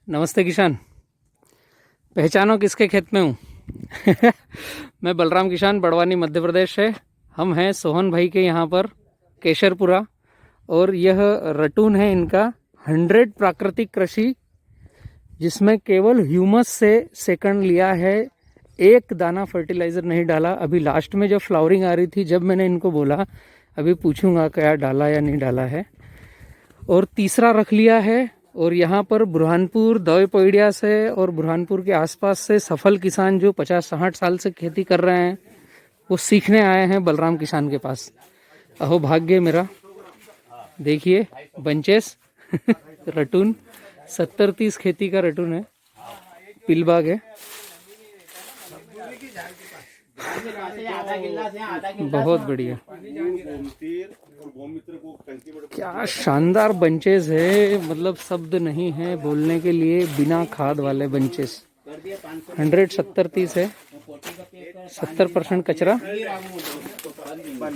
नमस्ते किसान। पहचानो किसके खेत में हूँ। मैं बलराम किसान, बड़वानी मध्य प्रदेश से। हम हैं सोहन भाई के यहाँ पर केशरपुरा, और यह रटून है इनका 100 प्राकृतिक कृषि, जिसमें केवल ह्यूमस से सेकंड लिया है। एक दाना फर्टिलाइज़र नहीं डाला। अभी लास्ट में जब फ्लावरिंग आ रही थी, जब मैंने इनको बोला अभी पूछूंगा क्या डाला या नहीं डाला है, और तीसरा रख लिया है। और यहाँ पर बुरहानपुर दौई पौड़िया से और बुरहानपुर के आसपास से सफल किसान जो 50-60 साल से खेती कर रहे हैं, वो सीखने आए हैं बलराम किसान के पास। अहो भाग्य मेरा, देखिए बंचेस। रटून 70-30 खेती का रटून है, पिलबाग है, बहुत बढ़िया। क्या शानदार बंचेस है, मतलब शब्द नहीं है बोलने के लिए। बिना खाद वाले बंचेस 170-30 है। 70% कचरा,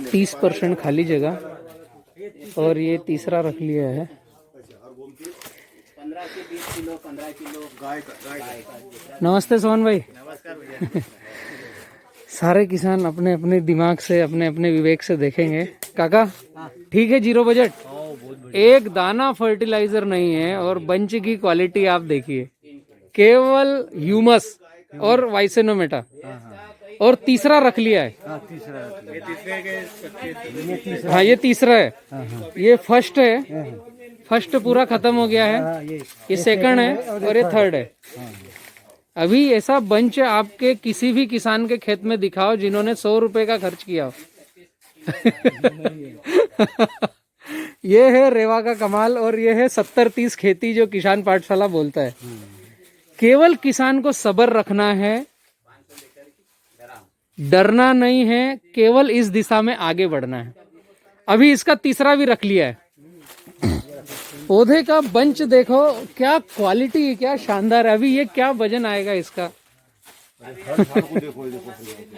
30% खाली जगह, और ये तीसरा रख लिया है। 15 से 20 किलो 15 किलो गाय। नमस्ते सोहन भाई। नमस्कार। सारे किसान अपने अपने दिमाग से, अपने अपने विवेक से देखेंगे। काका ठीक है, 0 बजट, एक दाना फर्टिलाइजर नहीं है, और बंच की क्वालिटी आप देखिए, केवल ह्यूमस और वाइसेनोमेटा, और तीसरा रख लिया है। हाँ ये तीसरा है, ये फर्स्ट है। फर्स्ट पूरा खत्म हो गया है, ये सेकंड है, और ये थर्ड है। अभी ऐसा बंच आपके किसी भी किसान के खेत में दिखाओ जिन्होंने 100 रुपए का खर्च किया हो। ये है रेवा का कमाल, और ये है 70-30 खेती जो किसान पाठशाला बोलता है। केवल किसान को सब्र रखना है, डरना नहीं है, केवल इस दिशा में आगे बढ़ना है। अभी इसका तीसरा भी रख लिया है। पौधे का बंच देखो, क्या क्वालिटी, क्या शानदार है। अभी ये क्या वजन आएगा इसका।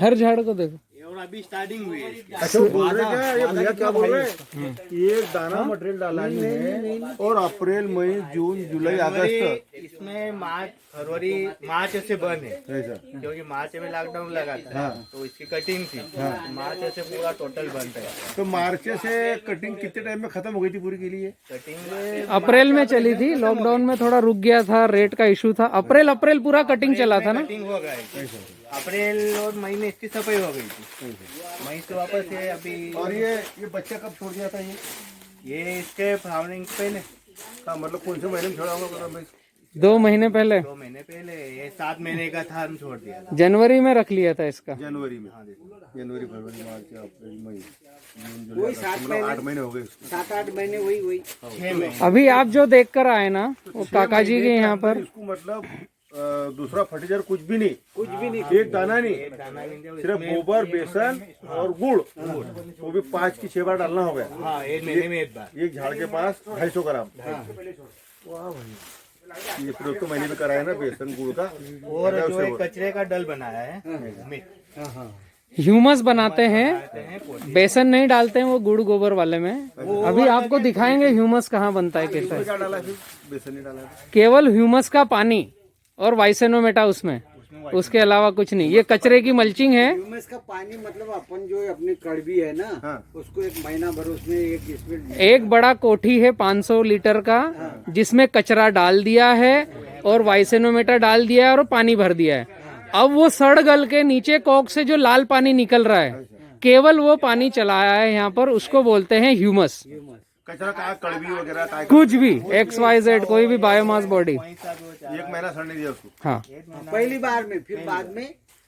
हर झाड़ को देखो। अभी स्टार्टिंग हुई है। अच्छा बोल रहे क्या, ये भैया क्या बोल रहे हैं? ये दाना मटेरियल डाला है, और अप्रैल मई जून जुलाई अगस्त इसमें मार्च फरवरी मार्च से बंद है, क्योंकि मार्च में लॉकडाउन लगा था। तो इसकी कटिंग थी। मार्च से पूरा टोटल बंद है। तो मार्च से कटिंग कितने टाइम में खत्म हो गई थी पूरी के लिए? कटिंग अप्रैल में चली थी, लॉकडाउन में थोड़ा रुक गया था, रेट का इशू था। अप्रैल पूरा कटिंग चला था ना। कटिंग हो गई। अप्रैल और मई में इसकी सफाई हो गई थी। मई से वापस है अभी। और ये बच्चा कब छोड़ दिया था? ये इसके फ्लावरिंग पहले। हाँ, मतलब कौन से महीने में छोड़ा होगा? 2 महीने पहले। 2 महीने पहले। ये 7 महीने का था, हम छोड़ दिया था। जनवरी में रख लिया था इसका। जनवरी में। जनवरी फरवरी मार्च अप्रैल मई जून जुलाई अगस्त, 8 महीने हो गए। 7-8 महीने वही 6 महीने। अभी आप जो देख कर आए ना, वो काका जी के यहाँ पर। इसको मतलब दूसरा फर्टिलाइजर कुछ भी नहीं, एक दाना नहीं, सिर्फ गोबर, बेसन और गुड़, वो भी 5 की 6 बार डालना हो गया। हाँ, 1 महीने में 1 बार। एक झाड़ के पास 250 ग्राम। वाह भाई, ये प्रयोग तो मैंने भी कराया ना, बेसन गुड़ का। और जो एक कचरे का डल बनाया है, ह्यूमस बनाते हैं, बेसन नहीं डालते हैं वो गुड़ गोबर वाले में। अभी आपको दिखाएंगे ह्यूमस कहाँ बनता है, कैसा है। क्या डाला फिर? बेसन नहीं डाला। केवल ह्यूमस का पानी और वाइसेनोमेटा उसमें, उसके अलावा कुछ नहीं। ये कचरे की मल्चिंग है। ह्यूमस का पानी मतलब अपन जो अपनी कड़वी है ना, उसको 1 महीना भर उसमें इसमें एक बड़ा कोठी है 500 लीटर का, जिसमें कचरा डाल दिया है और वाइसेनोमेटा डाल दिया है और पानी भर दिया है। अब वो सड़ गल के नीचे कॉक से जो लाल पानी निकल रहा है, केवल वो पानी चलाया है यहाँ पर, उसको बोलते हैं ह्यूमस। कचरा का कड़वी वगैरह का कुछ भी XYZ कोई भी बायोमास बॉडी। 1 महीना सड़ने दिया उसको। हाँ, पहली बार में, फिर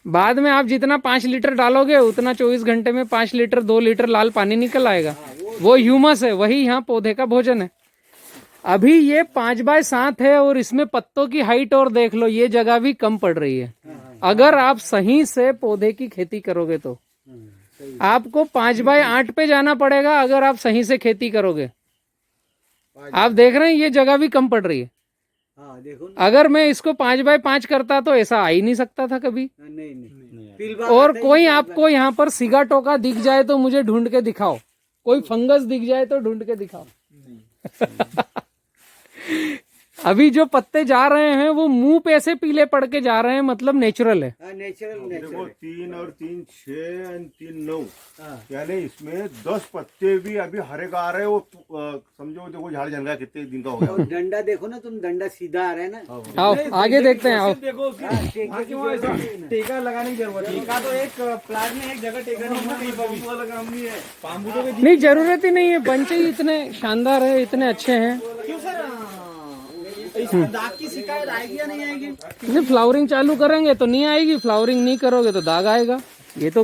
बाद में आप जितना 5 लीटर डालोगे उतना 24 घंटे में 5 लीटर 2 लीटर लाल पानी निकल आएगा। वो ह्यूमस है, वही यहाँ पौधे का भोजन है। अभी ये 5x7 है, और इसमें पत्तों की हाइट और देख लो, ये जगह भी कम पड़ रही है। अगर आप सही से पौधे की खेती करोगे तो आपको 5x8 पे जाना पड़ेगा। अगर आप सही से खेती करोगे, आप देख रहे हैं ये जगह भी कम पड़ रही है। हाँ, देखो। अगर मैं इसको 5x5 करता तो ऐसा आ ही नहीं सकता था कभी। नहीं। और कोई आपको यहाँ पर सिगा टोका दिख जाए तो मुझे ढूंढ के दिखाओ, कोई फंगस दिख जाए तो ढूंढ के दिखाओ। अभी जो पत्ते जा रहे हैं वो मुंह पे ऐसे पीले पड़ के जा रहे हैं, मतलब नेचुरल है। नेचुरल देखो नेचुरल 3 और 3 6 और 3 9, यानी इसमें 10 पत्ते भी अभी हरे का आ रहे हैं। वो समझो देखो झाड़ जल गया, कितने दिन का हो गया। और डंडा देखो ना तुम, डंडा सीधा आ रहा है ना। आओ आगे देखते हैं, आओ। देखो टेका लगाने की जरूरत है। टेका तो एक प्लाट में एक जगह टेका नहीं वाला काम नहीं है। बाम्बू तो नहीं, जरूरत ही नहीं है, बंच ही इतने शानदार है, इतने अच्छे हैं। क्यों सर इसमें दाग की शिकायत आएगी या नहीं आएगी? नहीं, फ्लावरिंग चालू करेंगे तो नहीं आएगी, फ्लावरिंग नहीं करोगे तो दाग आएगा। ये तो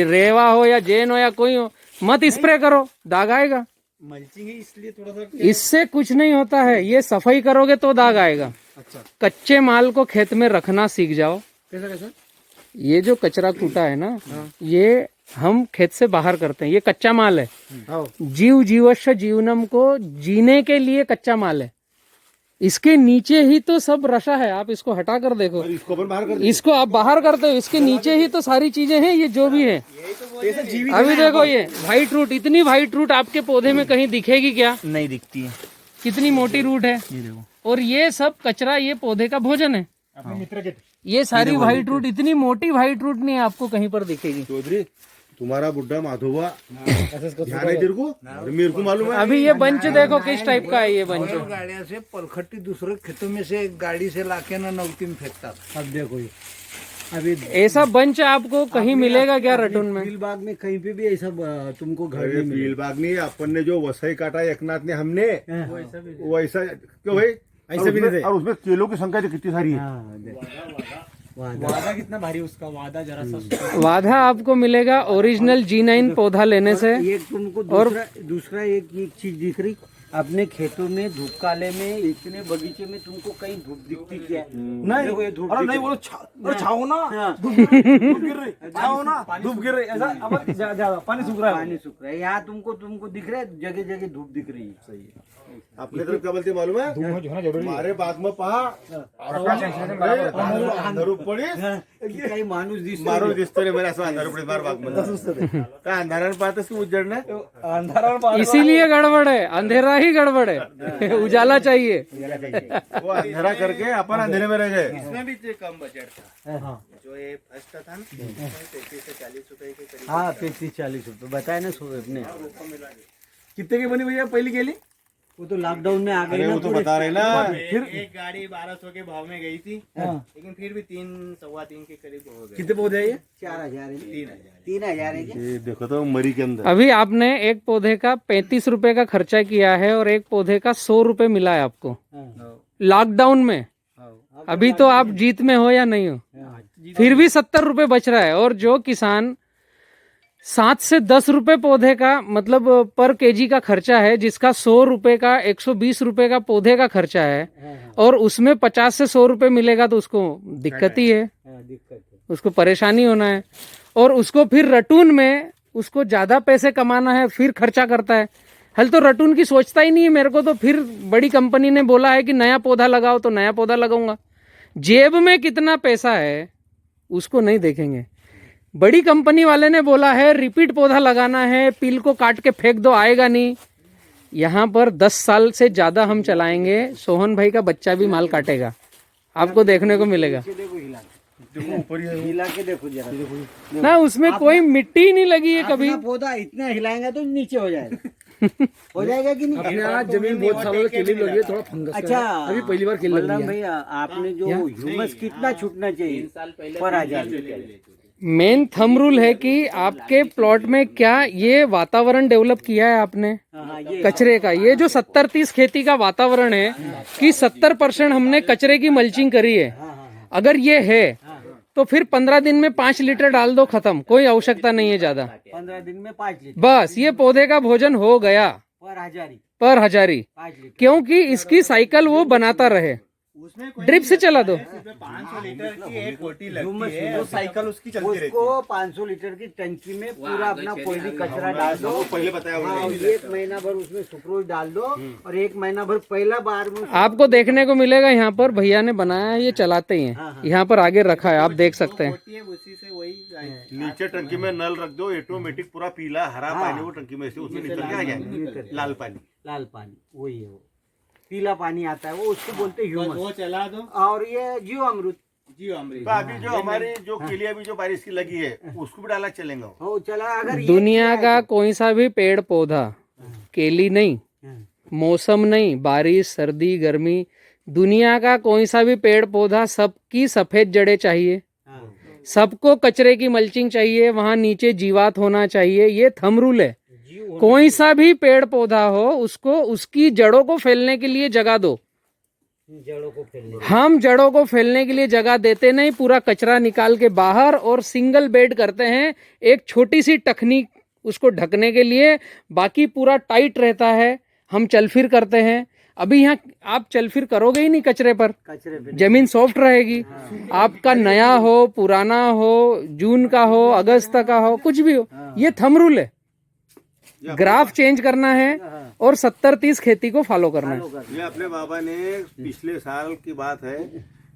रेवा हो या जैन हो या कोई हो, मत स्प्रे करो, दाग आएगा। मल्चिंग है इसलिए थोड़ा सा। इससे कुछ नहीं होता है, ये सफाई करोगे तो दाग आएगा। अच्छा, कच्चे माल को खेत में रखना सीख जाओ। कैसा कैसा? ये जो कचरा कूटा है ना, ये हम खेत से बाहर करते हैं, ये कच्चा माल है। जीव जीवश्य जीवनम को जीने के लिए कच्चा माल है। इसके नीचे ही तो सब रसा है, आप इसको हटा कर देखो, इसको अपन बाहर कर इसको आप बाहर करते हो, इसके नीचे ही तो सारी चीजें हैं, ये जो भी है। अभी देखो ये व्हाइट रूट, इतनी व्हाइट रूट आपके पौधे में कहीं दिखेगी क्या? नहीं दिखती है। कितनी मोटी रूट है, और ये सब कचरा ये पौधे का भोजन है। अपने मित्र के ये सारी व्हाइट रूट, इतनी मोटी व्हाइट रूट नहीं आपको कहीं पर दिखेगी। चौधरी तुम्हारा बुड्ढा माधोबा ध्यान है तेरे को? अरे मेरे को मालूम है। अभी ये बंच देखो किस टाइप का है ये बंच। गाड़िया से पलखट्टी दूसरे खेतों में से गाड़ी से लाके ना नवती में फेंकता। अब देखो ये अभी ऐसा बंच आपको कहीं मिलेगा क्या रटून में? फीलबाग में कहीं पे भी ऐसा तुमको घर अरे नहीं मिलेगा। फीलबाग नहीं, अपन ने जो वसई काटा एकनाथ ने हमने, वैसा क्यों भाई? ऐसा भी नहीं थे। और उसमें केलों की संख्या तो कितनी सारी है। हाँ, देखो। वादा कितना भारी उसका, वादा जरा सा। वादा आपको मिलेगा ओरिजिनल G9 पौधा लेने से। एक तुमको दूसरा एक चीज दिख रही, अपने खेतों में धूप काले में इतने बगीचे में तुमको कहीं धूप दिखती क्या? देखो ये धूप अरे दिख नहीं रही। बोलो छाओ ना, हाँ। धूप गिर रही, छाओ ना, धूप गिर रही, ऐसा अब ज्यादा पानी सूख रहा है। पानी सूख रहा है यहाँ, तुमको दिख रहा है, जगह जगह धूप दिख रही है। सही है। आपने तरफ क्या बोलते मालूम है? हमारे बाग में पहा अंधारूप पडीस की काही माणूस दिसतो मारून दिसतो रे मला, असं अंधारूप पडीस मार बाग मध्ये काय अंधारानं पाहतस की उजडणं? अंधारा इसीलिए गड़बड़ है, अंधेरा ही गड़बड़ है, उजाला चाहिए। वो अंधेरा करके अपन अंधेरे में रह गए। इसमें भी जो कम बजट था, जो ये फर्स्ट था ना, 35 से 40 रुपए के करीब। हाँ 35-40 रुपए बताया ना अपने। कितने की बनी भैया पहली केली? वो तो लॉकडाउन में आ गई अरे ना वो तो पूरे। बता रहे ना, फिर एक गाड़ी 1200 के भाव में गई थी, लेकिन फिर भी 3-3.25 के करीब हो गए। कितने पौधे है ये? 4000 है, 3000। 3000 है क्या? ये देखो तो मरी के अंदर अभी आपने एक पौधे का 35 रुपए का खर्चा किया है और एक पौधे का 100 रुपए मिला है आपको लॉकडाउन में। अभी तो आप जीत में हो या नहीं हो, फिर भी 70 रुपए बच रहा है। और जो किसान 7 से 10 रुपए पौधे का मतलब पर केजी का खर्चा है, जिसका 100 रुपए का 120 रुपए का पौधे का खर्चा है, और उसमें 50 से 100 रुपए मिलेगा तो उसको दिक्कत ही है, दिक्कत है। उसको परेशानी होना है। और उसको फिर रटून में उसको ज्यादा पैसे कमाना है, फिर खर्चा करता है। हल तो रटून की सोचता ही नहीं है। मेरे को तो फिर बड़ी कंपनी ने बोला है कि नया पौधा लगाओ, तो नया पौधा लगाऊंगा। जेब में कितना पैसा है उसको नहीं देखेंगे। बड़ी कंपनी वाले ने बोला है रिपीट पौधा लगाना है, पील को काट के फेंक दो, आएगा नहीं। यहाँ पर 10 साल से ज्यादा हम चलाएंगे, सोहन भाई का बच्चा भी माल काटेगा, आपको देखने को मिलेगा देखो हिला हिला के देखो जरा ना, उसमें कोई मिट्टी ही नहीं लगी है कभी। अपना पौधा इतना हिलाएंगे तो नीचे हो जाएगा। हो जाएगा कि नहीं? अपने यहाँ जमीन बहुत सालों से केली लगी है, थोड़ा फंगस का अच्छा है। अभी पहली बार केली लगी बलराम है। भैया, आपने जो ह्यूमस कितना छूटना चाहिए पर 1000? मेन थंब रूल है कि आपके प्लॉट में क्या ये वातावरण डेवलप किया है आपने हाँ, ये कचरे का। ये जो 70-30 खेती का वातावरण है कि 70% हमने कचरे की मल्चिंग करी है, अगर ये है तो फिर 15 दिन में 5 लीटर डाल दो, खत्म, कोई आवश्यकता नहीं है ज्यादा। 15 दिन में 5 लीटर बस ये पौधे का भोजन हो गया पर हजारी पर हजारी, 5 लीटर। क्योंकि इसकी साइकिल वो बनाता रहे। उसमें कोई ड्रिप से चला दो। 500 लीटर की एक कोटी लगती है, वो साइकिल उसकी चलती रहती है। उसको 500 लीटर की टंकी में पूरा अपना कोई भी कचरा डाल दो। पहले बताया हाँ, उन्होंने। और 1 महीना भर उसमें सुक्रोज डाल दो, और 1 महीना भर पहला बार में आपको देखने को मिलेगा यहाँ पर भैया ने बनाया है, ये चलाते ही हैं, यहाँ पर आगे रखा है, आप देख सकते हैं। कोटी है, उसी से वही जाएगी। नीचे टंकी में नल रख दो, ऑटोमेटिक पूरा पीला हरा पानी वो टंकी में से उसमें निकल के आ जाए, लाल पानी। लाल पानी वही है वो। पीला पानी आता है वो उसको बोलते हैं ह्यूमस। वो चला दो और ये जीव अमृत, जी अमृत। तो अभी जो हमारी जो केली अभी जो बारिश की लगी है उसको भी डाला चलेगा। हो चला अगर ये दुनिया किया का है कोई सा भी पेड़ पौधा, केली नहीं, तो- मौसम नहीं, बारिश सर्दी गर्मी, दुनिया का कोई सा भी पेड़ पौधा सबकी सफेद जड़ें चाहिए, हाँ। सबको कचरे की मल्चिंग चाहिए, वहां नीचे जीवात होना चाहिए। ये थंब रूल है। कोई सा भी पेड़ पौधा हो उसको उसकी जड़ों को फैलने के लिए जगह दो। जड़ों को फैलने हम जड़ों को फैलने के लिए जगह देते नहीं, पूरा कचरा निकाल के बाहर और सिंगल बेड करते हैं, एक छोटी सी टखनी उसको ढकने के लिए, बाकी पूरा टाइट रहता है। हम चल फिर करते हैं। अभी यहाँ आप चल फिर करोगे ही नहीं कचरे पर, कचरे पे जमीन सॉफ्ट रहेगी। आपका नया हो पुराना हो, जून का हो अगस्त का हो, कुछ भी हो, ये थंब रूल है। ग्राफ चेंज करना है और 70-30 खेती को फॉलो करना है। ये अपने बाबा ने पिछले साल की बात है,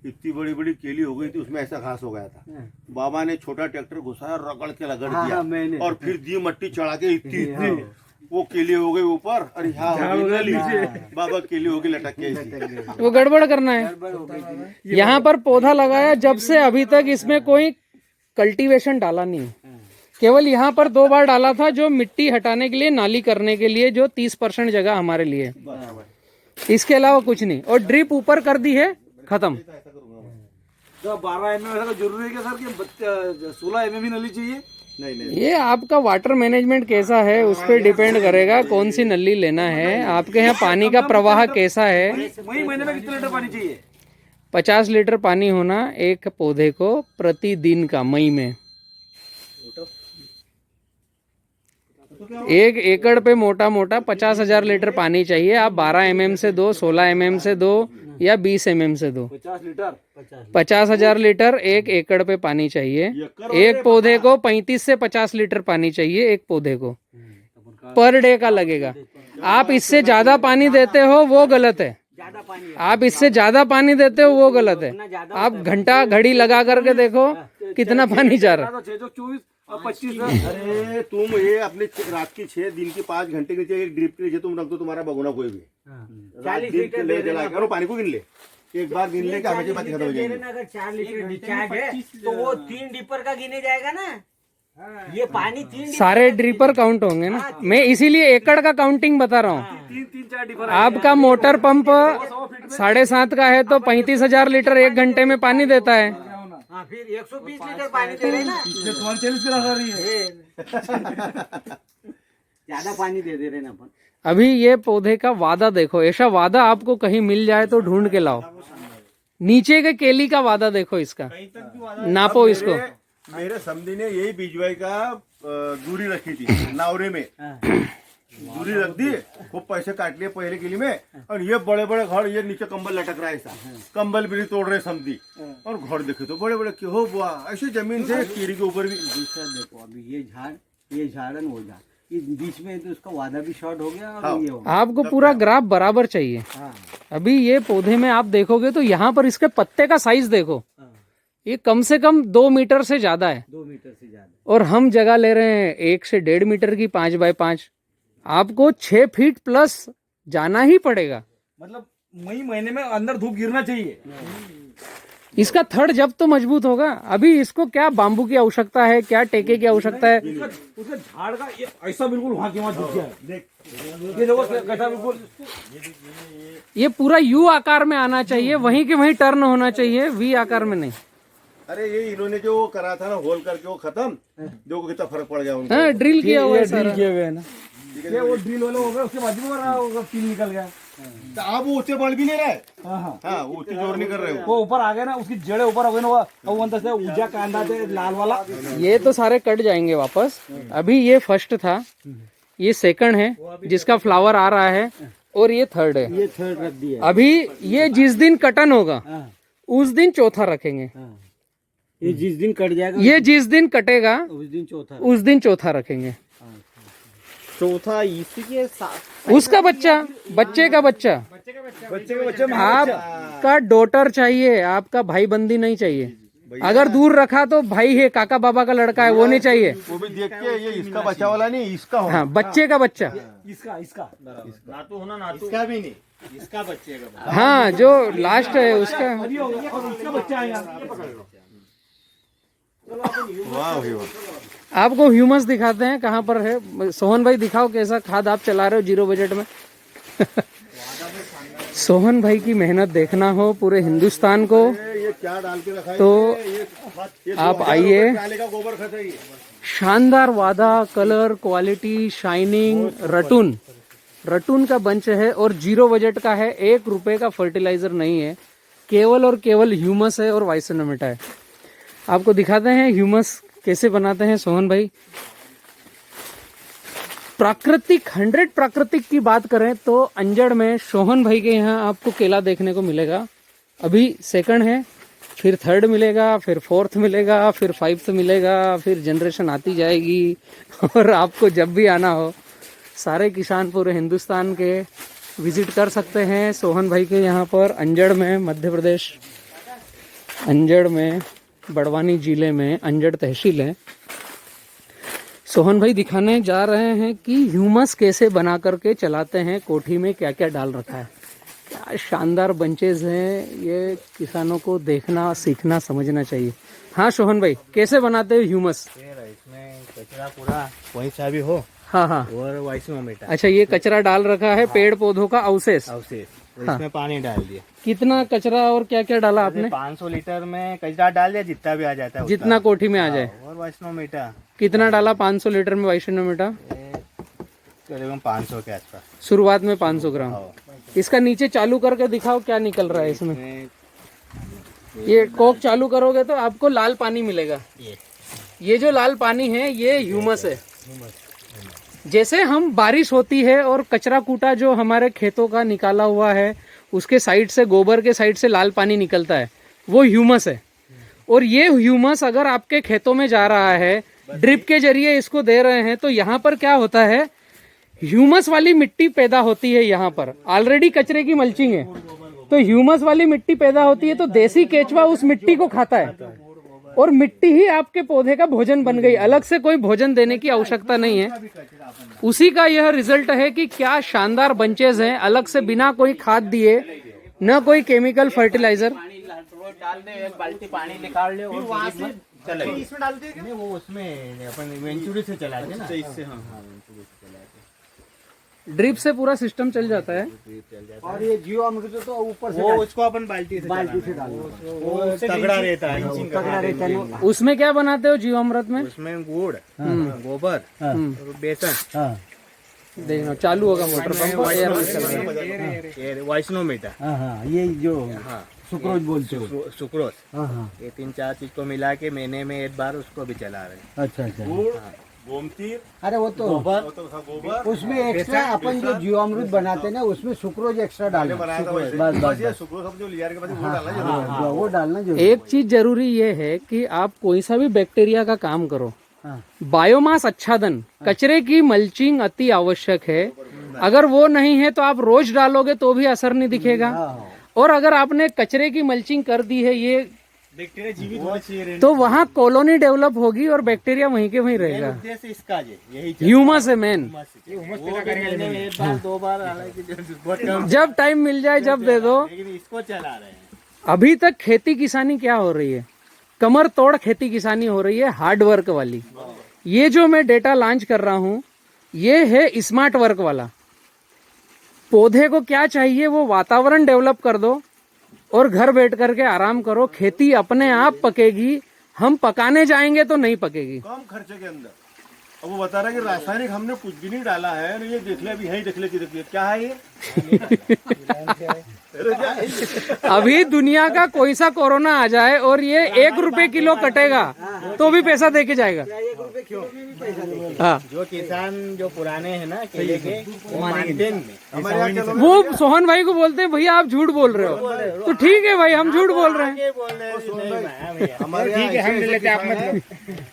इतनी बड़ी बड़ी केली हो गई थी, उसमें ऐसा घास हो गया था। बाबा ने छोटा ट्रैक्टर घुसाया, रगड़ के लगड़ हाँ, मैंने। दिया और फिर दी मट्टी चढ़ा के इतनी वो केली हो गई ऊपर और यहाँ हो गई नीचे। बाबा केली हो गई लटक के ऐसी। वो गड़बड़ करना है। यहाँ पर पौधा लगाया जब से अभी तक इसमें कोई कल्टीवेशन डाला नहीं है। केवल यहाँ पर 2 बार डाला था, जो मिट्टी हटाने के लिए, नाली करने के लिए, जो 30% जगह हमारे लिए है। इसके अलावा कुछ नहीं। और ड्रिप ऊपर कर दी है, खत्म। तो 12 mm ऐसा जरूरी है क्या सर कि 16 mm ही नली चाहिए? नहीं ये आपका वाटर मैनेजमेंट कैसा है उस पर डिपेंड करेगा, कौन सी नली लेना है। आपके यहाँ पानी का प्रवाह कैसा है। मई महीने में कितने लीटर पानी चाहिए? 50 लीटर पानी होना एक पौधे को प्रतिदिन का, मई में। 1 एकड़ पे मोटा मोटा 50,000 लीटर पानी चाहिए। आप 12 mm से दो, 16 mm से दो या 20 mm से दो। 50 लीटर 50,000 लीटर 1 एकड़ पे पानी चाहिए। एक पौधे को 35 से 50 लीटर पानी चाहिए, एक पौधे को पर डे का लगेगा। आप इससे ज्यादा पानी देते हो वो गलत है। ज्यादा पानी आप इससे ज्यादा पानी देते हो वो गलत है। आप घंटा घड़ी लगा करके देखो कितना पानी जा रहा है। 24 और 25 अरे तुम ये अपने रात की 6 दिन की 5 घंटे के नीचे एक ड्रिप के नीचे तुम रख दो, तुम्हारा बगुना कोई भी 40 ड्रिप के ले जला करो, पानी को गिन ले, एक बार गिन ले क्या बचे बात खत्म हो जाएगी। अगर 4 लीटर डिस्चार्ज है तो वो 3 डिपर का गिने जाएगा ना। ये पानी 3 सारे ड्रिपर काउंट होंगे ना। मैं इसीलिए एकड़ का काउंटिंग बता रहा हूँ। 3-4 डिपर आपका मोटर पंप 7.5 का है तो 35,000 लीटर 1 घंटे में पानी देता है। हाँ, फिर 120 लीटर पानी दे रहे ना। तुम्हारी 40 गिरा रही है। ज्यादा पानी दे रहे ना अपन। अभी ये पौधे का वादा देखो, ऐसा वादा आपको कहीं मिल जाए तो ढूंढ के लाओ। नीचे के केली का वादा देखो, इसका नापो इसको। मेरे समझी ने यही बीजवाई का दूरी रखी थी नावरे में, दूरी रख दी, खूब पैसे काट लिए पहले के लिए में, और ये बड़े बड़े घर, ये नीचे कंबल लटक रहा है ऐसा, कंबल भी नहीं तोड़ रहे समझी, और घर देखे तो बड़े बड़े क्यों हो बुआ ऐसे जमीन से कीड़ी के ऊपर भी। दूसरा देखो, अभी ये झाड़ और वो झाड़, इस बीच में तो उसका वादा भी शॉर्ट हो गया और हाँ। ये हो गया। आपको पूरा ग्राफ बराबर चाहिए। हाँ, अभी ये पौधे में आप देखोगे तो यहाँ पर इसके पत्ते का साइज देखो, हाँ, ये कम से कम 2 मीटर से ज्यादा है। 2 मीटर से ज्यादा। और हम जगह ले रहे हैं 1 से 1.5 मीटर की 5 बाय 5। आपको 6 फीट प्लस जाना ही पड़ेगा। मतलब मई महीने में अंदर धूप गिरना चाहिए। इसका थड़ जब तो मजबूत होगा। अभी इसको क्या बांबू की आवश्यकता है, क्या टेके की आवश्यकता है। उसका झाड़ का ये ऐसा बिल्कुल वहाँ की वहाँ झुक गया है। देख ये देखो कैसा बिल्कुल। ये पूरा यू आकार में आना चाहिए, वहीं के वहीं टर्न होना चाहिए, वी आकार में नहीं। अरे ये इन्होंने जो वो करा था ना होल करके वो खत्म, देखो कितना फर्क पड़ गया उनको। हाँ, ड्रिल किया हुआ है सारा। किए हुए है ना, ये वो ड्रिल वाले हो गए, उसके बाद में कील निकल गया। तो आप वो ऊंचे बढ़ भी नहीं रहे। हाँ, हाँ वो ऊंचे जोर नहीं कर रहे हो। वो ऊपर आ गए ना, उसकी जड़ें ऊपर हो गई ना, वो म्हणता से ऊंचा कांदा थे लाल वाला। ये तो सारे कट जाएंगे वापस। अभी ये फर्स्ट था, ये सेकंड है जिसका फ्लावर आ रहा है, और ये थर्ड है। ये थर्ड रख दिया। अभी ये जिस दिन कटन होगा हाँ, उस दिन चौथा रखेंगे। हाँ। ये जिस दिन कट जाएगा ये जिस दिन कटेगा उस दिन चौथा। उस दिन चौथा रखेंगे। चौथा इसी के साथ उसका बच्चा, बच्चे का बच्चा, बच्चे के बच्चे आपका डॉटर चाहिए, आपका भाई बंदी नहीं चाहिए। अगर दूर रखा तो भाई है, काका बाबा का लड़का है, वो नहीं चाहिए। वो भी देख के ये इसका बच्चा वाला नहीं, इसका हो। हाँ, बच्चे का बच्चा। नातू होना नातू इसका भी नहीं, इसका बच्चे का हाँ, जो लास्ट है उसका। उसका बच्चा आएगा। वाह भाई वाह। आपको ह्यूमस दिखाते हैं कहाँ पर है। सोहन भाई दिखाओ कैसा खाद आप चला रहे हो जीरो बजट में। सोहन भाई की मेहनत देखना हो पूरे हिंदुस्तान को ये क्या डाल के रखा है? तो ये आप आइए। डाले का गोबर खत है ये। शानदार वादा, कलर, क्वालिटी, शाइनिंग, रटून का बंच है और जीरो बजट का है। 1 रुपए का फर्टिलाइजर नहीं है, केवल और केवल ह्यूमस है और वाइसोनोमेटा है। आपको दिखाते हैं ह्यूमस कैसे बनाते हैं सोहन भाई। प्राकृतिक 100 प्राकृतिक की बात करें तो अंजड़ में सोहन भाई के यहाँ आपको केला देखने को मिलेगा। अभी सेकंड है, फिर थर्ड मिलेगा, फिर फोर्थ मिलेगा, फिर 5th मिलेगा, फिर जनरेशन आती जाएगी। और आपको जब भी आना हो, सारे किसान पूरे हिंदुस्तान के विजिट कर सकते हैं सोहन भाई के यहाँ पर। अंजड़ में, मध्य प्रदेश, अंजड़ में, बड़वानी जिले में अंजड़ तहसील है। सोहन भाई दिखाने जा रहे हैं कि ह्यूमस कैसे बना करके चलाते हैं, कोठी में क्या क्या डाल रखा है। क्या शानदार बंचेज हैं, ये किसानों को देखना, सीखना, समझना चाहिए। हाँ सोहन भाई, कैसे बनाते हो ह्यूमस? इसमें कचरा पूरा वही सा भी हो हाँ हाँ, और वाइसोमीटर अच्छा, ये कचरा डाल रखा है, पेड़ पौधों का अवशेष। अवशेष, तो इसमें पानी डाल दिया। कितना कचरा और क्या क्या डाला आपने? 500 लीटर में कचरा डाल दिया, जितना भी आ जाता है जितना कोठी में आ जाए। और वाइसोमीटर कितना डाला? 500 लीटर में वाइसोनोमीटा करीबन 500 के आसपास। शुरुआत में 500 ग्राम। इसका नीचे चालू करके दिखाओ क्या निकल रहा है इसमें। ये कोक चालू करोगे तो आपको लाल पानी मिलेगा। ये जो लाल पानी है ये ह्यूमस है। जैसे हम बारिश होती है और कचरा कूटा जो हमारे खेतों का निकाला हुआ है उसके साइड से, गोबर के साइड से लाल पानी निकलता है, वो ह्यूमस है। और ये ह्यूमस अगर आपके खेतों में जा रहा है, ड्रिप के जरिए इसको दे रहे हैं, तो यहाँ पर क्या होता है, ह्यूमस वाली मिट्टी पैदा होती है। यहाँ पर ऑलरेडी कचरे की मल्चिंग है, तो ह्यूमस वाली मिट्टी पैदा होती है, तो देसी केचुआ उस मिट्टी को खाता है और मिट्टी ही आपके पौधे का भोजन बन गई। अलग से कोई भोजन देने की आवश्यकता नहीं है। उसी का यह रिजल्ट है कि क्या शानदार बंचेज हैं, अलग से बिना कोई खाद दिए, न कोई केमिकल फर्टिलाइजर। डाल दे, एक बाल्टी पानी निकाल ले और वहाँ से चले इसमें डाल दे। नहीं, वो उसमें अपन वेंचुरी से चलाते ना, इससे। हाँ, वेंचुरी से चलाते। ड्रिप से पूरा सिस्टम चल जाता है। और ये जियो अमृत तो ऊपर से वो उसको अपन बाल्टी से डालो। वो तगड़ा रहता है, तगड़ा रहता है ना। उसमें क्या बनाते हो जीवामृत में? उसमें गुड़, गोबर और बेसन। हाँ देखना चालू होगा मोटर पंप, एयर में चल रहा है। वाइसोमीटर, हाँ हाँ, ये जो सुक्रोज बोलते हो। सुक्रोज, हाँ हाँ, ये 3-4 चीज को मिला के महीने में एक बार उसको भी चला रहे हैं। अच्छा अच्छा। गुड़, गोमती, अरे वो तो गोबर उसमें एक्स्ट्रा अपन जो जीवामृत बनाते हैं ना, उसमें सुक्रोज एक्स्ट्रा डालना। बनाया था वैसे। बस बस बस ये शुक्र सब जो लिया के बाद वो डालना जरूरी है। हाँ, वो डालना जो एक चीज जरूरी ये है कि आप कोई सा भी बैक्टीरिया का काम करो, हाँ। बायोमास आच्छादन, कचरे की मल्चिंग अति आवश्यक है। अगर वो नहीं है तो आप रोज डालोगे तो भी असर नहीं दिखेगा। और अगर आपने कचरे की मल्चिंग कर दी है, ये बैक्टीरिया जीवित होना चाहिए, तो वहाँ कॉलोनी डेवलप होगी और बैक्टीरिया वहीं के वहीं रहेगा। उद्देश्य इसका यही ह्यूमस है मेन। महीने में 1-2 बार, हालांकि बहुत कम, जब टाइम मिल जाए जब दे दो। लेकिन इसको चला रहे हैं। अभी तक खेती किसानी क्या हो रही है, कमर तोड़ खेती किसानी हो रही है, हार्ड वर्क वाली। ये जो मैं डेटा लॉन्च कर रहा हूँ ये है स्मार्ट वर्क वाला। पौधे को क्या चाहिए, वो वातावरण डेवलप कर दो और घर बैठ करके आराम करो, खेती अपने आप पकेगी। हम पकाने जाएंगे तो नहीं पकेगी। कम खर्चे के अंदर। अब वो बता रहा है कि रासायनिक हमने कुछ भी नहीं डाला है, ये देख ले अभी, यही देख ले कि देखिए क्या है ये। अभी दुनिया का कोई सा कोरोना आ जाए और ये 1 रुपए किलो कटेगा तो भी पैसा दे के जाएगा। हाँ, जो किसान जो पुराने हैं ना केले के, वो मानते नहीं। वो सोहन भाई को बोलते हैं भैया आप झूठ बोल रहे हो, तो ठीक है भाई हम झूठ बोल रहे हैं। हमारे ठीक है, हम ले लेते हैं आप मतलब।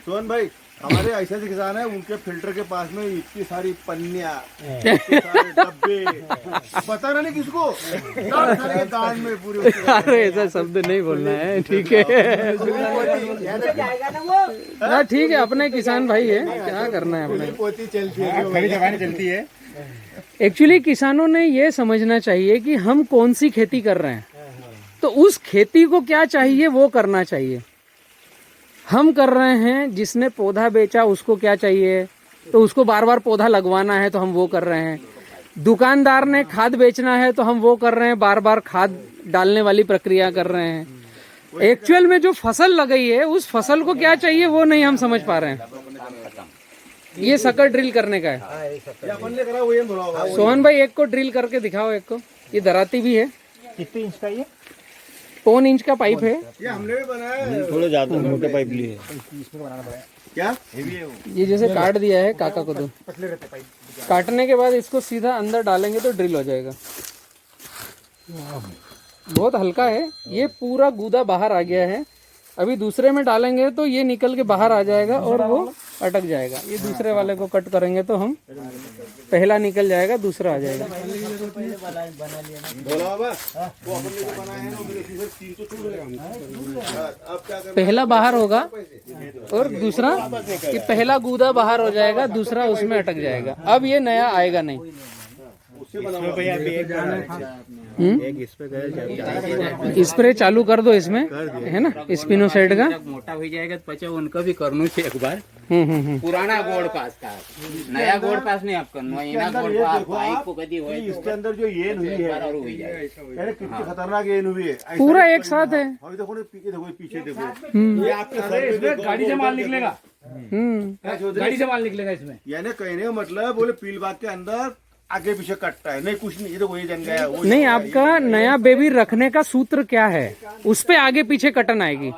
सोहन भाई हमारे ऐसे किसान है, उनके फिल्टर के पास में इतनी सारी पन्निया, इतने सारे डब्बे, पता नहीं किसको डाल सारे दाल में पूरी उसकी। अरे ऐसा शब्द नहीं बोलना है, ठीक है। हाँ ठीक है, अपने किसान भाई है, क्या करना है अपने। पोती चलती है, खड़ी जबान चलती है। एक्चुअली किसानों ने ये समझना चाहिए कि हम कौन सी खेती कर रहे हैं, तो उस खेती को क्या चाहिए वो करना चाहिए। हम कर रहे हैं, जिसने पौधा बेचा उसको क्या चाहिए, तो उसको बार बार पौधा लगवाना है तो हम वो कर रहे हैं। दुकानदार ने खाद बेचना है तो हम वो कर रहे हैं, बार बार खाद डालने वाली प्रक्रिया कर रहे हैं। एक्चुअल में जो फसल लगाई है उस फसल को क्या चाहिए वो नहीं हम समझ पा रहे हैं। ये सकर ड्रिल करने का है। सोहन भाई एक को ड्रिल करके दिखाओ, एक को। ये दराती भी है। कितने इंच का ये? 3 इंच का पाइप है। ये हमने भी बनाया है। थोड़े ज्यादा मोटे पाइप लिए। क्या ये जैसे काट दिया है काका को, तो काटने के बाद इसको सीधा अंदर डालेंगे तो ड्रिल हो जाएगा। बहुत हल्का है, ये पूरा गूदा बाहर आ गया है। अभी दूसरे में डालेंगे तो ये निकल के बाहर आ जाएगा और वो अटक जाएगा। ये दूसरे वाले को कट करेंगे तो हम पहला निकल जाएगा, दूसरा आ जाएगा। बोला बाबा, वो अपन ने जो बनाया है ना, मेरे सीधे 300 छूट गए। अब क्या करना? पहला बाहर होगा और दूसरा, ये पहला गूदा बाहर हो जाएगा, दूसरा उसमें अटक जाएगा। अब ये नया आएगा नहीं। उससे बना भैया अभी एक स्प्रे चालू कर दो इसमें, है ना, स्पिनोसाइड का। मोटा हो जाएगा तो पचा उनका भी करना चाहिए एक बार। पुराना गोड़ पास का, नया गोड़ पास नहीं आपका, नया गोड़ पास पाइप को कभी हो इसके अंदर जो येन हुई है, अरे कितनी खतरनाक येन हुई है। ऐसा पूरा नहीं एक साथ है। अभी देखो ना, पीछे देखो, ये आपके सर पे देखो। गाड़ी से माल निकलेगा, हम्म। गाड़ी से माल निकलेगा इसमें। यानी कहने का मतलब बोले पील बाग के अंदर आगे पीछे कटता है नहीं, कुछ नहीं। ये तो वही जन गया वो नहीं, आपका नया बेबी रखने का सूत्र क्या है, उस पे आगे पीछे कटन आएगी।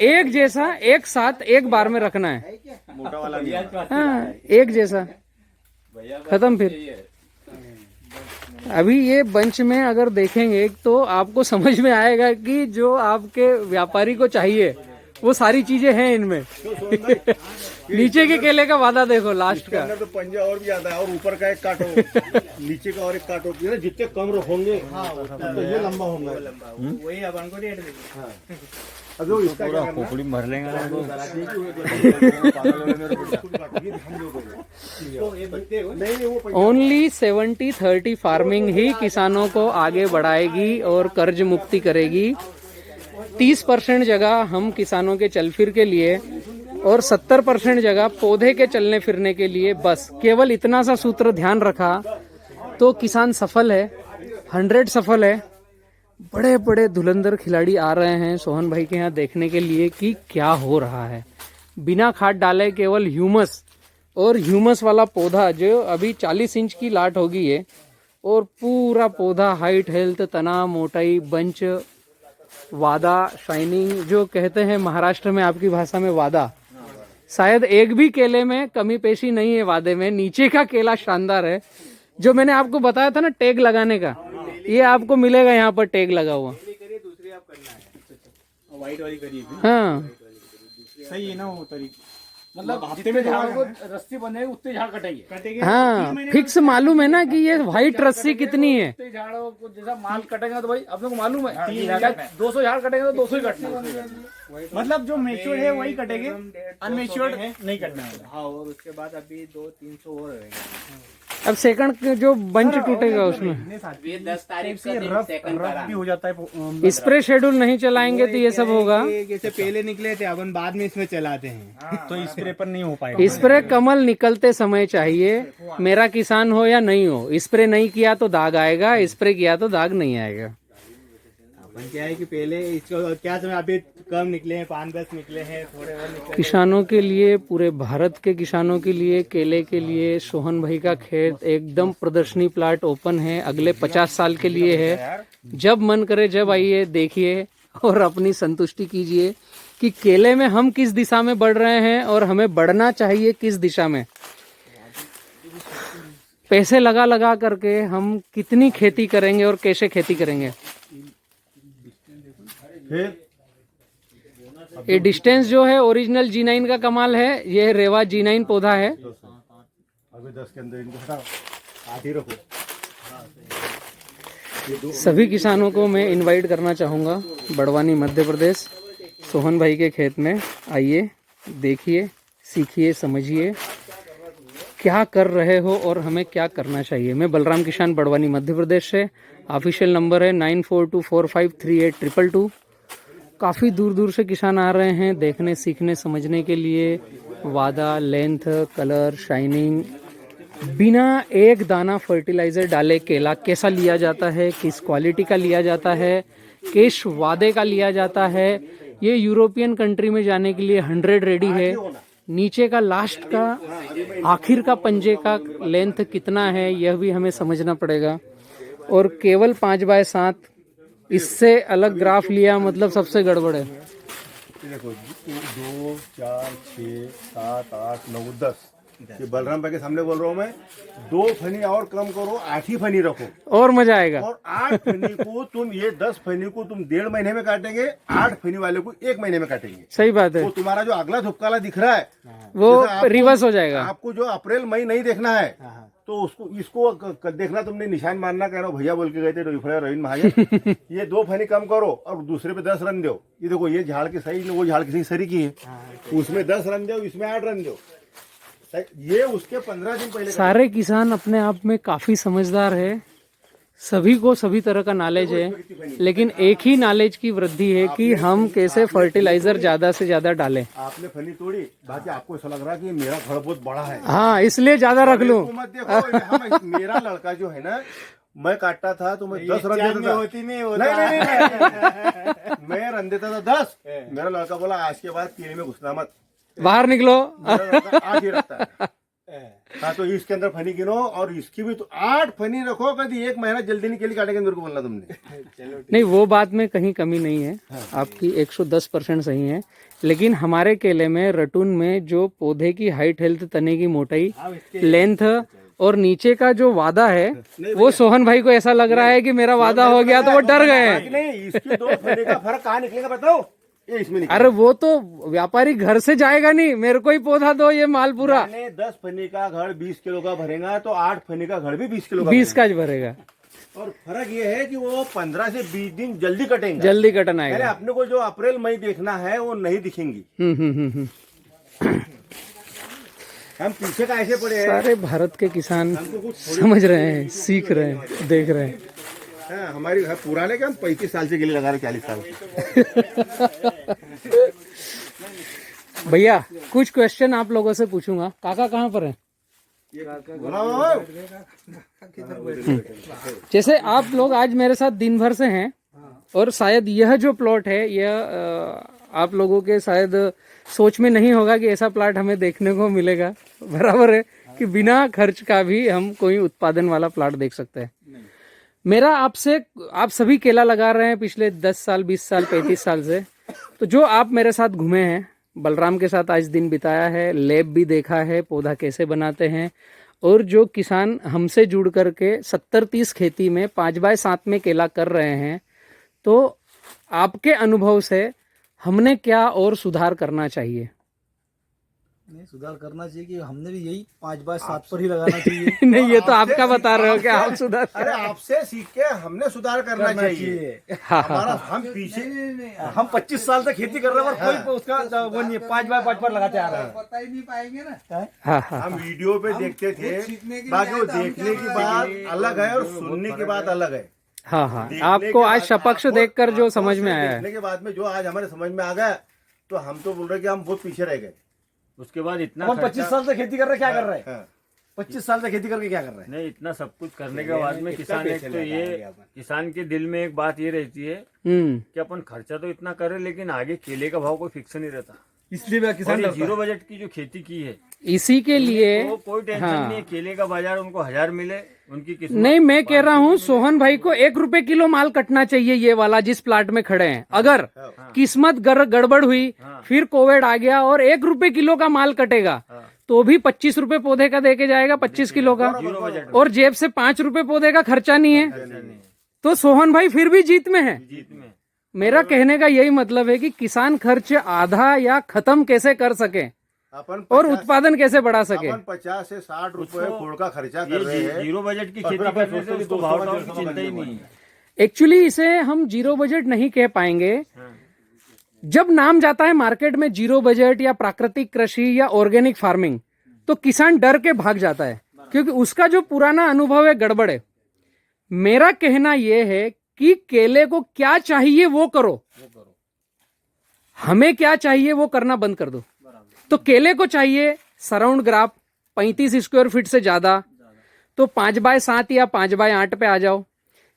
एक जैसा एक साथ एक बार में रखना है। मोटा वाला नहीं। हाँ, एक जैसा, खत्म। फिर अभी ये बंच में अगर देखेंगे तो आपको समझ में आएगा कि जो आपके व्यापारी को चाहिए वो सारी चीजें हैं इनमें। नीचे के केले का वादा देखो, लास्ट इसके का। अंदर तो पंजा और भी ज्यादा है, और ऊपर का एक काटो, नीचे का और एक काटो। ये ना जितने कम होंगे तो ये लंबा होगा। वही अपन को रेट देंगे। अब जो इसका क्या करना? खोपड़ी भर लेंगे नहीं वो ओनली 70-30 फार्मिंग ही किसानों को आगे बढ़ाएगी और कर्ज मुक्ति करेगी। 30% जगह हम किसानों के चल फिर के लिए और 70% जगह पौधे के चलने फिरने के लिए, बस केवल इतना सा सूत्र ध्यान रखा तो किसान सफल है, 100 सफल है। बड़े बड़े धुरंधर खिलाड़ी आ रहे हैं सोहन भाई के यहाँ देखने के लिए कि क्या हो रहा है। बिना खाद डाले केवल ह्यूमस और ह्यूमस वाला पौधा, जो अभी 40 इंच की लाट होगी ये, और पूरा पौधा हाइट, हेल्थ, तना, मोटाई, बंच, वादा, शाइनिंग, जो कहते हैं महाराष्ट्र में आपकी भाषा में वादा। शायद एक भी केले में कमी पेशी नहीं है वादे में। नीचे का केला शानदार है। जो मैंने आपको बताया था ना टैग लगाने का, ये आपको मिलेगा यहाँ पर टैग लगा हुआ। व्हाइट वाली करी हाँ सही है ना वो तरीका। मतलब हफ्ते में झाड़ को रस्सी बनेगी उतने झाड़ कटेंगे। हाँ, फिक्स मालूम है ना कि ये व्हाइट रस्सी कितनी है। उतने झाड़ों को जैसा माल कटेगा तो भाई अपने को मालूम है 200 झाड़ कटेंगे तो 200 ही कटना। मतलब जो मेच्योर है वही कटेंगे, अनमेच्योर नहीं कटना है। हाँ, और उसके बाद अभी 200-300 और रहेंगे। अब सेकंड जो बंच टूटेगा उसमें 10 तारीख से सेकंड भी हो जाता है। स्प्रे शेड्यूल नहीं चलाएंगे तो ये सब होगा। जैसे पहले निकले थे अपन बाद में इसमें चलाते हैं तो स्प्रे पर नहीं हो पाएगा। स्प्रे कमल निकलते समय चाहिए, मेरा किसान हो या नहीं हो। स्प्रे नहीं किया तो दाग आएगा, स्प्रे किया तो दाग नहीं आएगा। अपन क्या है कि पहले इसको क्या समय अभी कम निकले हैं, 5-10 निकले हैं, थोड़े और निकले। किसानों के लिए, पूरे भारत के किसानों के लिए, केले के लिए सोहन भाई का खेत एकदम प्रदर्शनी प्लाट ओपन है। अगले 50 साल के लिए है। जब मन करे जब आइए, देखिए और अपनी संतुष्टि कीजिए कि केले में हम किस दिशा में बढ़ रहे हैं और हमें बढ़ना चाहिए किस दिशा में। पैसे लगा लगा करके हम कितनी खेती करेंगे और कैसे खेती करेंगे। फिर ये डिस्टेंस जो है ओरिजिनल G9 का कमाल है, ये रेवा G9 पौधा है। अभी 10 के अंदर इनको हटाओ, 8 ही रखो। सभी किसानों को मैं इनवाइट करना चाहूँगा बड़वानी मध्य प्रदेश सोहन भाई के खेत में। आइए, देखिए, सीखिए, समझिए क्या कर रहे हो और हमें क्या करना चाहिए। मैं बलराम किसान बड़वानी मध्य प्रदेश से, ऑफिशियल नंबर है 9424538222। काफ़ी दूर दूर से किसान आ रहे हैं देखने, सीखने, समझने के लिए। वादा, लेंथ, कलर, शाइनिंग, बिना एक दाना फर्टिलाइजर डाले केला कैसा लिया जाता है, किस क्वालिटी का लिया जाता है, किस वादे का लिया जाता है। ये यूरोपियन कंट्री में जाने के लिए 100 रेडी है। नीचे का लास्ट का आखिर का पंजे का लेंथ कितना है यह भी हमें समझना पड़ेगा। और केवल 5x7, इससे अलग ग्राफ लिया मतलब सबसे गड़बड़ है। देखो 2 4 6 7 8 9 10, ये बलराम भाई के सामने बोल रहा हूँ मैं। 2 फनी और कम करो, 8 ही फनी रखो और मजा आएगा। और 8 फनी को तुम, ये 10 फनी को तुम 1.5 महीने में काटेंगे, 8 फनी वाले को 1 महीने में काटेंगे। सही बात है, वो तुम्हारा जो अगला धुपकाला दिख रहा है वो जैसे आपको- रिवर्स हो जाएगा। आपको जो अप्रैल मई नहीं देखना है तो उसको इसको देखना, तुमने निशान मानना, कह रहा भैया बोल के गए थे रवीन महाजन। ये 2 फनी कम करो और दूसरे पे 10 रन दो। ये देखो, ये झाड़ की सही, वो झाड़ की सही सरी की है, उसमें 10 रन दो, इसमें 8 रन दो। ये उसके 15 दिन पहले सारे किसान अपने आप में काफी समझदार है, सभी को सभी तरह का नॉलेज है, लेकिन एक ही नॉलेज की वृद्धि है कि हम कैसे फर्टिलाइजर ज्यादा से ज्यादा डालें। आपने फनी तोड़ी, बाकी आपको ऐसा लग रहा है कि मेरा घर बहुत बड़ा है, हाँ, इसलिए ज्यादा रख लूं। तो मत देखो। मेरा लड़का जो है ना, मैं काटता था तो मैं 10 रन देता था। होती नहीं नहीं, मैं रन देता था 10। मेरा लड़का बोला आज के बाद केले में घुसना मत, बाहर निकलो। मेरा लड़का आज ही रखता है। हाँ, तो इसके अंदर फनी गिनो और इसकी भी तो 8 फनी रखो। कभी 1 महीना जल्दी नहीं केली काटेंगे, मेरे को बोलना तुमने। नहीं, वो बात में कहीं कमी नहीं है, आपकी 110% सही है। लेकिन हमारे केले में, रटून में, जो पौधे की हाइट, हेल्थ, तने की मोटाई, लेंथ और नीचे का जो वादा है, वो सोहन भाई को ऐसा लग रहा है कि मेरा वादा हो गया तो वो डर गए हैं। नहीं, इसकी 2 फनी का फर्क कहाँ निकलेगा बताओ? ये इसमें निकलेगा। अरे वो तो व्यापारी घर से जाएगा नहीं, मेरे को ही पौधा दो, ये माल पूरा। मैंने 10 फनी का घर 20 किलो का भरेगा तो 8 फनी का घर भी 20 किलो का 20 का भरेगा। और फर्क ये है कि वो 15 से 20 दिन जल्दी कटेंगे। जल्दी कटन पहले आएगा। अपने को जो अप्रैल मई देखना है वो नहीं दिखेंगी। हम पीछे का ऐसे पड़े हैं। सारे भारत के किसान समझ रहे हैं, सीख रहे हैं, देख रहे हैं। हाँ, हमारी पुराने क्या, हम 35 साल से गिले लगा रहे, 40 साल से। भैया कुछ क्वेश्चन आप लोगों से पूछूंगा। काका कहाँ पर है? जैसे आप लोग आज मेरे साथ दिन भर से हैं और शायद यह जो प्लॉट है, यह आप लोगों के शायद सोच में नहीं होगा कि ऐसा प्लाट हमें देखने को मिलेगा। बराबर है कि बिना खर्च का भी हम कोई उत्पादन वाला प्लाट देख सकते हैं। मेरा आपसे, आप सभी केला लगा रहे हैं पिछले 10 साल, 20 साल, 35 साल से, तो जो आप मेरे साथ घूमे हैं, बलराम के साथ आज दिन बिताया है, लैब भी देखा है, पौधा कैसे बनाते हैं, और जो किसान हमसे जुड़ करके 70-30 खेती में 5x7 में केला कर रहे हैं, तो आपके अनुभव से हमने क्या और सुधार करना चाहिए? नहीं, सुधार करना चाहिए कि हमने भी यही 5x7 पर ही लगाना चाहिए। नहीं, ये तो आपका बता रहे हो कि आप सुधार। अरे आपसे सीख के हमने सुधार करना चाहिए। हमारा हम पीछे, हम 25 साल से खेती कर रहे हैं और कोई उसका वो नहीं है, 5x5 पर लगाते आ रहे हैं। बता ही नहीं पाएंगे ना। हाँ हाँ, हम वीडियो पे देखते थे, बाकी वो देखने की बात अलग है और सुनने की बात अलग है। हाँ हाँ, आपको आज सपक्ष देखकर जो समझ में आया है। देखने के बाद में जो आज हमारे समझ में आ गया, तो हम तो बोल रहे कि हम बहुत पीछे रह गए। उसके बाद इतना हम 25 साल से खेती कर रहे हैं, क्या कर रहे हैं? हाँ। 25 साल से खेती करके क्या कर रहे हैं? नहीं, इतना सब कुछ करने के बाद में किसान, एक तो ये किसान के दिल में एक बात ये रहती है कि अपन खर्चा तो इतना करें लेकिन आगे केले का भाव कोई फिक्स नहीं रहता, इसलिए मैं और किसान ये जीरो बजट की जो खेती की है, इसी के लिए तो कोई टेंशन नहीं है। केले का बाजार उनको 1000 मिले, उनकी किस्मत। नहीं, मैं कह रहा हूँ सोहन भाई को 1 रुपए किलो माल कटना चाहिए, ये वाला जिस प्लाट में खड़े हैं। अगर किस्मत गड़बड़ हुई, फिर कोविड आ गया और 1 रुपए किलो का माल कटेगा, तो भी 25 रुपए पौधे का देके जाएगा, 25 किलो का, और जेब से 5 रुपए पौधे का खर्चा नहीं है, तो सोहन भाई फिर भी जीत में है। जीत में मेरा कहने का यही मतलब है कि किसान खर्च आधा या खत्म कैसे कर सके अपन और 50 उत्पादन कैसे बढ़ा सके। अपन 50 से 60 रुपए खोड़ का खर्चा कर रहे ये हैं। जीरो बजट की और खेती फिर अपन करने से सोचते उसको कि भाव 200 दाम की चिंता ही नहीं है। एक्चुअली इसे हम जीरो बजट नहीं कह पाएंगे। जब नाम जाता है मार्केट में जीरो बजट या प्राकृतिक कृषि या ऑर्गेनिक फार्मिंग, तो किसान डर के भाग जाता है क्योंकि उसका जो पुराना अनुभव है गड़बड़ है। मेरा कहना यह है कि केले को क्या चाहिए वो करो, हमें क्या चाहिए वो करना बंद कर दो। तो केले को चाहिए सराउंड ग्राफ 35 स्क्वायर फीट से ज्यादा, तो 5x7 या 5x8 पे आ जाओ।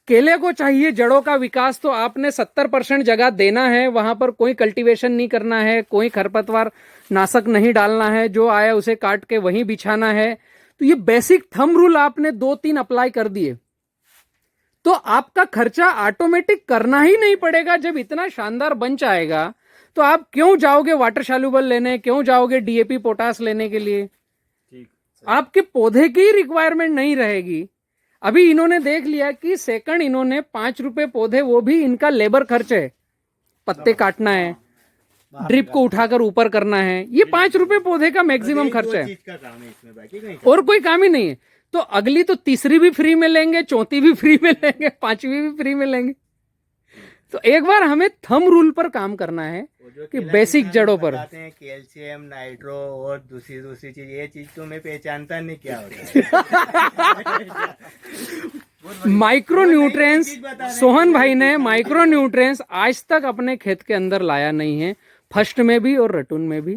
केले को चाहिए जड़ों का विकास, तो आपने 70% जगह देना है, वहां पर कोई कल्टीवेशन नहीं करना है, कोई खरपतवार नाशक नहीं डालना है, जो आया उसे काट के वहीं बिछाना है। तो ये बेसिक थंब रूल आपने 2-3 अप्लाई कर दिए तो आपका खर्चा ऑटोमेटिक करना ही नहीं पड़ेगा। जब इतना शानदार बन जाएगा तो आप क्यों जाओगे वाटर सॉल्युबल लेने, क्यों जाओगे डीएपी पोटास लेने के लिए? आपके पौधे की रिक्वायरमेंट नहीं रहेगी। अभी इन्होंने देख लिया कि सेकंड इन्होंने 5 रुपए पौधे, वो भी इनका लेबर खर्च है, पत्ते काटना है, ड्रिप को उठाकर ऊपर करना है, ये 5 रुपए पौधे का मैक्सिमम खर्च है चीज का काम है इसमें, बाकी नहीं। और कोई काम ही नहीं है। तो अगली तो तीसरी भी फ्री में लेंगे, चौथी भी फ्री में लेंगे, 5वीं भी फ्री में लेंगे। तो एक बार हमें थंब रूल पर काम करना है कि बेसिक जड़ों पर। कैल्शियम, नाइट्रो और दूसरी चीज, ये चीज तो मैं पहचानता नहीं क्या होता है। माइक्रो न्यूट्रिएंट्स, सोहन भाई ने माइक्रो न्यूट्रिएंट्स आज तक अपने खेत के अंदर लाया नहीं है, फर्स्ट में भी और रटून में भी।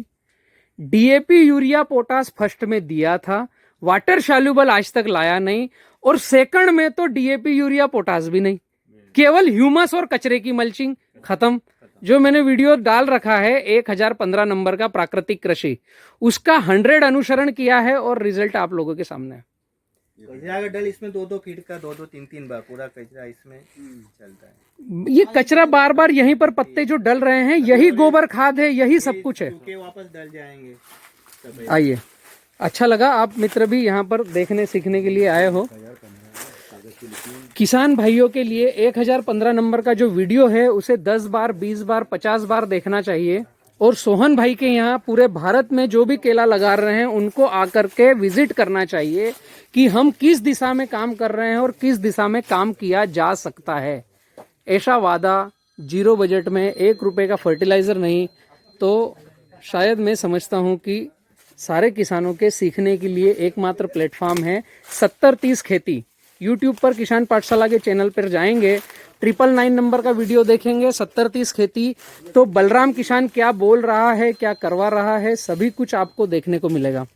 डीएपी यूरिया पोटास फर्स्ट में दिया था, वाटर सॉल्युबल आज तक लाया नहीं, और सेकंड में तो डीएपी यूरिया पोटास भी नहीं, केवल ह्यूमस और कचरे की मल्चिंग, खत्म। जो मैंने वीडियो डाल रखा है 1015 नंबर का प्राकृतिक कृषि, उसका 100 अनुसरण किया है और रिजल्ट आप लोगों के सामने है। कचरा का डल इसमें 2-2 फीट का 2-2, 3-3 बार पूरा कचरा इसमें चलता है। ये कचरा बार बार यहीं पर पत्ते जो डल रहे हैं, यही गोबर खाद है, यही सब कुछ है। सूखे वापस डल जाएंगे। आइए, अच्छा लगा आप मित्र भी यहाँ पर देखने सीखने के लिए आए हो। किसान भाइयों के लिए 1015 नंबर का जो वीडियो है उसे 10 बार, 20 बार, 50 बार देखना चाहिए। और सोहन भाई के यहाँ पूरे भारत में जो भी केला लगा रहे हैं उनको आकर के विजिट करना चाहिए कि हम किस दिशा में काम कर रहे हैं और किस दिशा में काम किया जा सकता है। ऐसा वादा जीरो बजट में 1 रुपए का फर्टिलाइजर नहीं, तो शायद मैं समझता हूँ कि सारे किसानों के सीखने के लिए एकमात्र प्लेटफॉर्म है 70-30 खेती। यूट्यूब पर किसान पाठशाला के चैनल पर जाएंगे, 999 नंबर का वीडियो देखेंगे 70-30 खेती, तो बलराम किसान क्या बोल रहा है, क्या करवा रहा है, सभी कुछ आपको देखने को मिलेगा।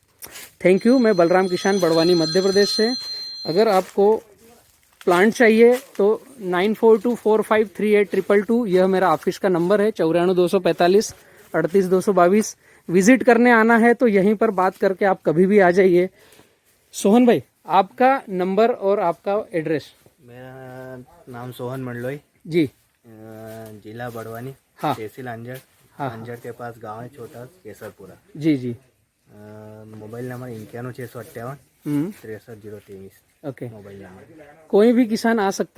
Thank you. मैं बलराम किसान बड़वानी मध्य प्रदेश से। अगर आपको प्लांट चाहिए तो 9424538222 यह मेरा ऑफिस का नंबर है। 94 245 38 222 विजिट करने आना है तो यहीं पर बात करके आप कभी भी आ जाइए। सोहन भाई, आपका नंबर और आपका एड्रेस? मेरा नाम सोहन मंडलोई जी, जिला बड़वानी, हाँ। तहसील अंजड़। हाँ। अंजड़ के पास गांव है छोटा केसरपुरा। जी जी। मोबाइल नंबर 91 658 हम्म, 63 023 ओके। Mobile number. कोई भी किसान आ सकता